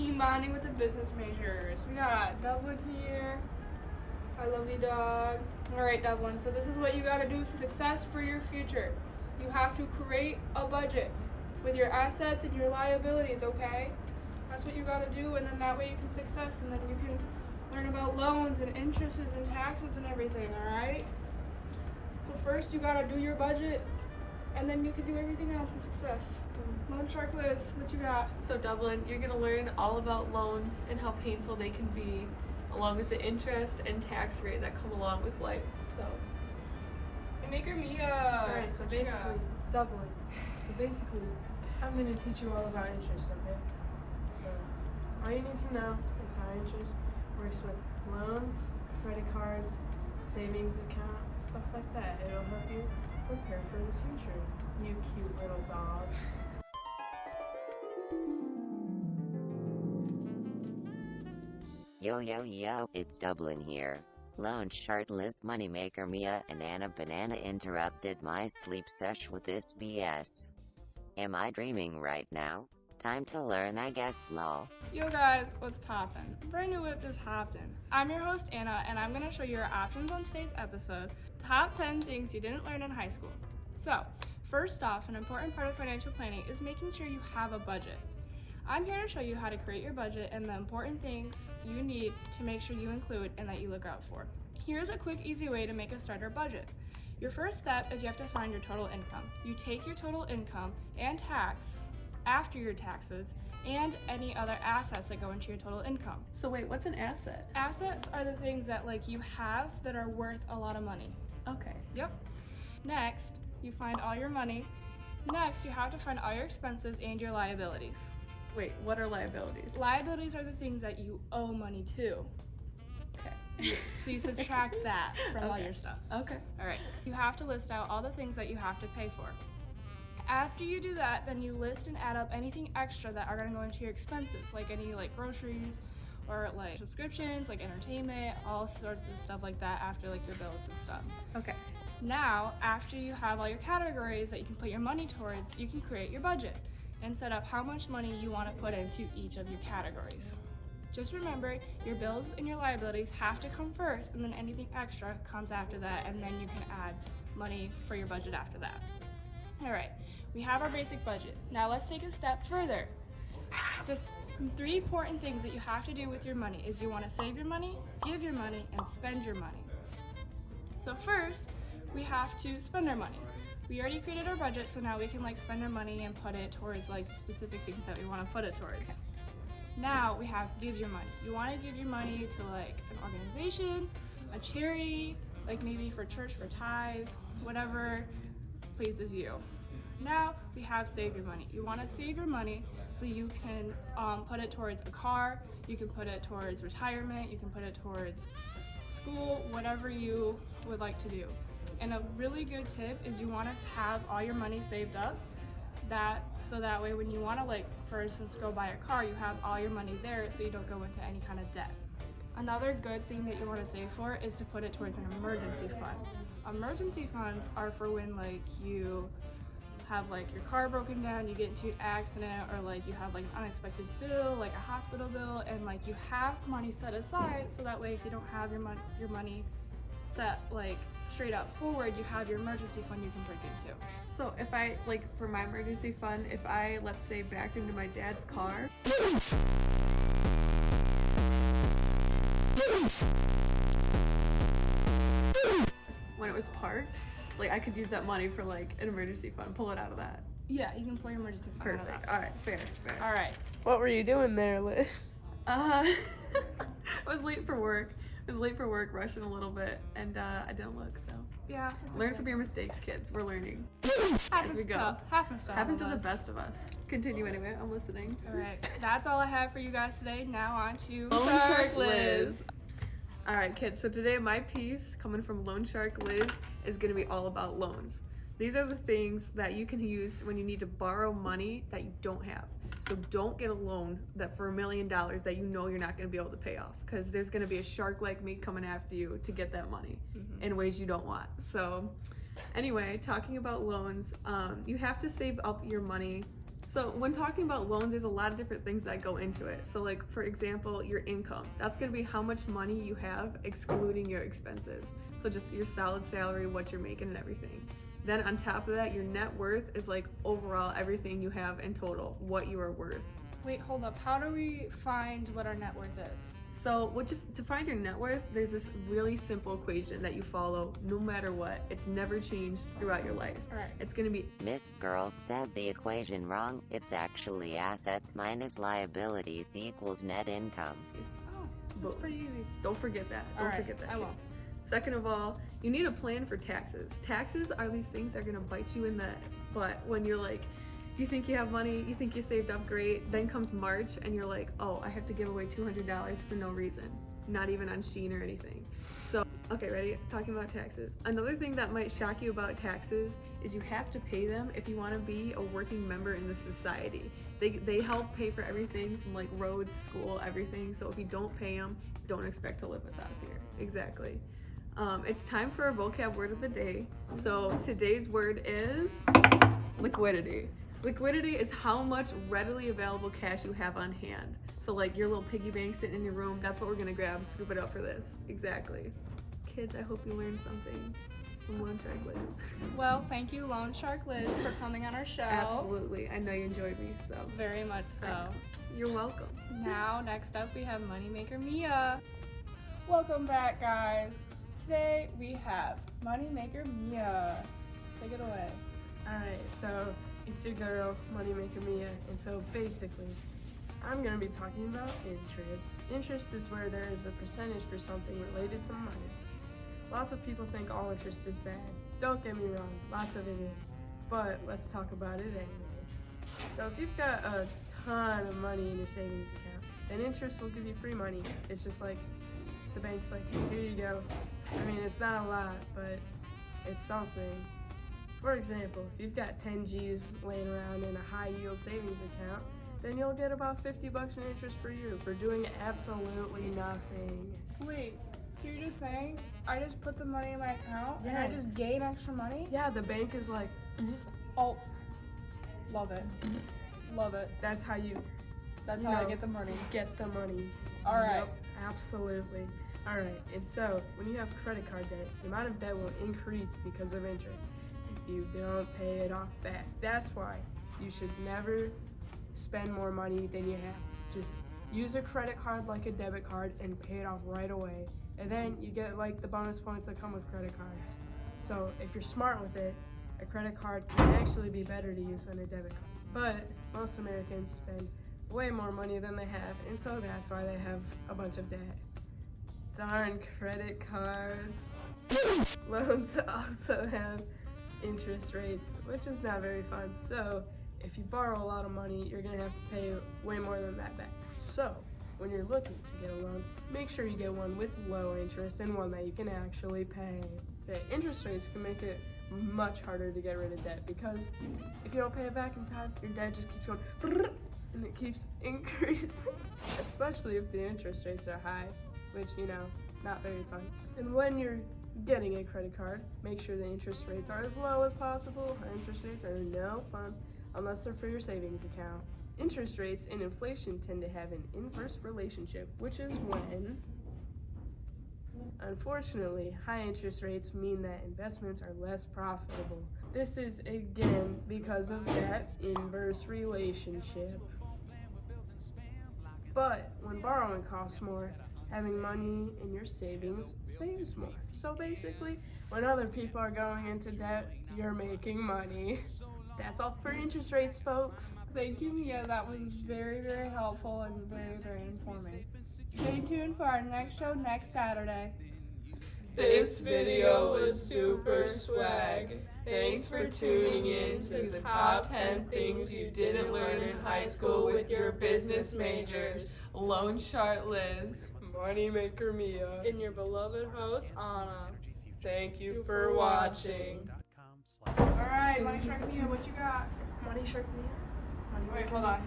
team bonding with the business majors. We got Dublin here. I love you, dog. All right, Dublin. So this is what you got to do for success for your future. You have to create a budget with your assets and your liabilities, okay? That's what you got to do, and then that way you can success, and then you can learn about loans and interests and taxes and everything, all right? So first you got to do your budget, and then you can do everything else in success. Loan Shark Liz, what you got? So Dublin, you're going to learn all about loans and how painful they can be, along with the interest and tax rate that come along with life. So, And Maker Mia. Alright, so basically, Dublin. So basically, I'm going to teach you all about interest, okay? So, all you need to know is how interest works with loans, credit cards, savings account, stuff like that. It'll help you prepare for the future, you cute little dog. Yo, it's Dublin here. Loan Shark Liz, Moneymaker Mia, and Anna Banana interrupted my sleep sesh with this BS. Am I dreaming right now? Time to learn, I guess, lol. Yo guys, what's poppin'? Brand new whip just hopped in. I'm your host Anna, and I'm gonna show you your options on today's episode. Top 10 things you didn't learn in high school. So, first off, an important part of financial planning is making sure you have a budget. I'm here to show you how to create your budget and the important things you need to make sure you include and that you look out for. Here's a quick, easy way to make a starter budget. Your first step is you have to find your total income. You take your total income and tax after your taxes and any other assets that go into your total income. so wait, what's an asset? Assets are the things that you have that are worth a lot of money. Okay. Yep. Next, you find all your money. Next, you have to find all your expenses and your liabilities. Wait, what are liabilities? Liabilities are the things that you owe money to. Okay. So you subtract that from all Okay. your stuff. Okay. All right. You have to list out all the things that you have to pay for. After you do that, then you list and add up anything extra that are going to go into your expenses, like any groceries or subscriptions, like entertainment, all sorts of stuff like that after your bills and stuff. Okay. Now, after you have all your categories that you can put your money towards, you can create your budget and set up how much money you want to put into each of your categories. Just remember, your bills and your liabilities have to come first, and then anything extra comes after that, and then you can add money for your budget after that. All right, we have our basic budget. Now let's take a step further. The 3 important things that you have to do with your money is you want to save your money, give your money, and spend your money. So first, we have to spend our money. We already created our budget, so now we can spend our money and put it towards specific things that we want to put it towards. Now we have give your money. You want to give your money to an organization, a charity, maybe for church, for tithe, whatever pleases you. Now we have save your money. You want to save your money so you can put it towards a car, you can put it towards retirement, you can put it towards school, whatever you would like to do. And a really good tip is you want to have all your money saved up, so that way when you want to for instance go buy a car, you have all your money there so you don't go into any kind of debt. Another good thing that you want to save for is to put it towards an emergency fund. Emergency funds are for when you have your car broken down, you get into an accident, or you have an unexpected bill, a hospital bill, and you have money set aside so that way if you don't have your money set straight up forward, you have your emergency fund you can break into. So if I, for my emergency fund, if I, let's say, backed into my dad's car, when it was parked, I could use that money for, an emergency fund, pull it out of that. Yeah, you can pull your emergency fund out of Perfect. that. All right, fair. All right. What were you doing there, Liz? I was late for work. Rushing a little bit, and I didn't look, so. Yeah. Learn from your mistakes, kids. We're learning. Happens we go. Happens Happens all to of the us. best of us. Continue anyway. I'm listening. All right. That's all I have for you guys today. Now on to Loan Shark Liz. Liz. All right, kids. So today my piece coming from Loan Shark Liz is going to be all about loans. These are the things that you can use when you need to borrow money that you don't have. So don't get a loan that for $1 million that you know you're not going to be able to pay off, because there's going to be a shark like me coming after you to get that money in ways you don't want. So anyway, talking about loans, you have to save up your money So when talking about loans, there's a lot of different things that go into it. So like, for example, your income. That's gonna be how much money you have excluding your expenses. So just your solid salary, what you're making and everything. Then on top of that, your net worth is like overall everything you have in total, what you are worth. Wait, hold up. How do we find what our net worth is? So to find your net worth, there's this really simple equation that you follow no matter what. It's never changed throughout your life. All right. It's gonna be Miss Girl said the equation wrong. It's actually assets minus liabilities equals net income. Oh, that's Boom. pretty easy. Don't forget that. All Don't right, forget that. I won't. kids. Second of all, you need a plan for taxes. Taxes are these things that are gonna bite you in the butt when you're like, you think you have money, you think you saved up great, then comes March and you're like, oh, I have to give away $200 for no reason, not even on Shein or anything. So, okay, ready? Talking about taxes. Another thing that might shock you about taxes is you have to pay them if you want to be a working member in the society. They help pay for everything from like roads, school, everything. So if you don't pay them, don't expect to live with us here. Exactly. It's time for our vocab word of the day. So today's word is liquidity. Liquidity is how much readily available cash you have on hand. So like your little piggy bank sitting in your room, that's what we're gonna grab and scoop it up for this. Exactly. Kids, I hope you learned something from Lone Shark Liz. Well, thank you, Lone Shark Liz, for coming on our show. Absolutely. I know you enjoyed me, so Very much I know. so. You're welcome. Now, next up, we have Moneymaker Mia. Welcome back, guys. Today, we have Moneymaker Mia. Take it away. Alright, so it's your girl, Moneymaker Mia, and so basically, I'm going to be talking about interest. Interest is where there is a percentage for something related to money. Lots of people think all interest is bad. Don't get me wrong, lots of it is. But let's talk about it anyways. So if you've got a ton of money in your savings account, then interest will give you free money. It's just like the bank's like, here you go. I mean, it's not a lot, but it's something. For example, if you've got 10 G's laying around in a high yield savings account, then you'll get about $50 in interest for you for doing absolutely nothing. Wait, so you're just saying I just put the money in my account and I just Yes. gain extra money? Yeah, the bank is like, Oh, love it. Love it. that's how you That's You how I know. get the money. get the money. All right. Yep, absolutely. All right, and so when you have credit card debt, the amount of debt will increase because of interest if you don't pay it off fast. That's why you should never spend more money than you have. Just use a credit card like a debit card and pay it off right away. And then you get like the bonus points that come with credit cards. So if you're smart with it, a credit card can actually be better to use than a debit card. But most Americans spend way more money than they have, and so that's why they have a bunch of debt. Darn credit cards. Loans also have interest rates, which is not very fun. So if you borrow a lot of money, you're gonna have to pay way more than that back. So when you're looking to get a loan, make sure you get one with low interest and one that you can actually pay. The interest rates can make it much harder to get rid of debt because if you don't pay it back in time, your debt just keeps going brrr, and it keeps increasing, especially if the interest rates are high, which, you know, not very fun. And when you're getting a credit card, make sure the interest rates are as low as possible. High interest rates are no fun unless they're for your savings account. Interest rates and inflation tend to have an inverse relationship, which is when, unfortunately, high interest rates mean that investments are less profitable. This is again because of that inverse relationship. But when borrowing costs more, having money in your savings saves more. So basically, when other people are going into debt, you're making money. That's all for interest rates, folks. Thank you, Mia. That was very, very helpful and very, very informing. Stay tuned for our next show next Saturday. This video was super swag. Thanks for tuning in to the top 10 things you didn't learn in high school with your business majors. Lone Shark Liz, Moneymaker Mia. And your beloved host, Anna. thank you for watching. All right, Money Shark Mia, what you got? Money Shark Mia. Wait, hold on.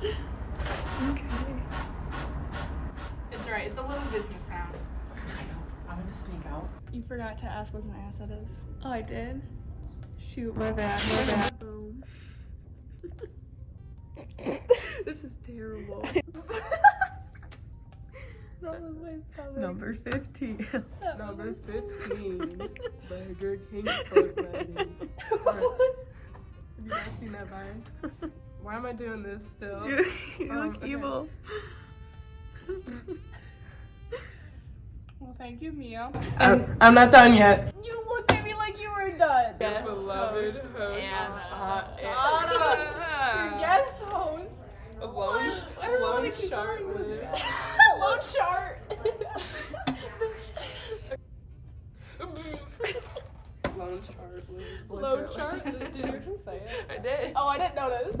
Okay. It's alright, it's a little business sound. I'm gonna sneak out. You forgot to ask what an asset is. Oh, I did? Shoot, my bad, my bad. Boom. This is terrible. Number 15. Number 15. Burger King foot patties. Have you guys seen that vine? Why am I doing this still? You look okay. evil. Well, thank you, Mia. I'm not done yet. You looked at me like you were done. Your beloved host, Your guest host. Lone Shark Liz. Lone Chart. Lone Shark Liz. Lone Chart. Did you say it? I did. Oh, I didn't notice.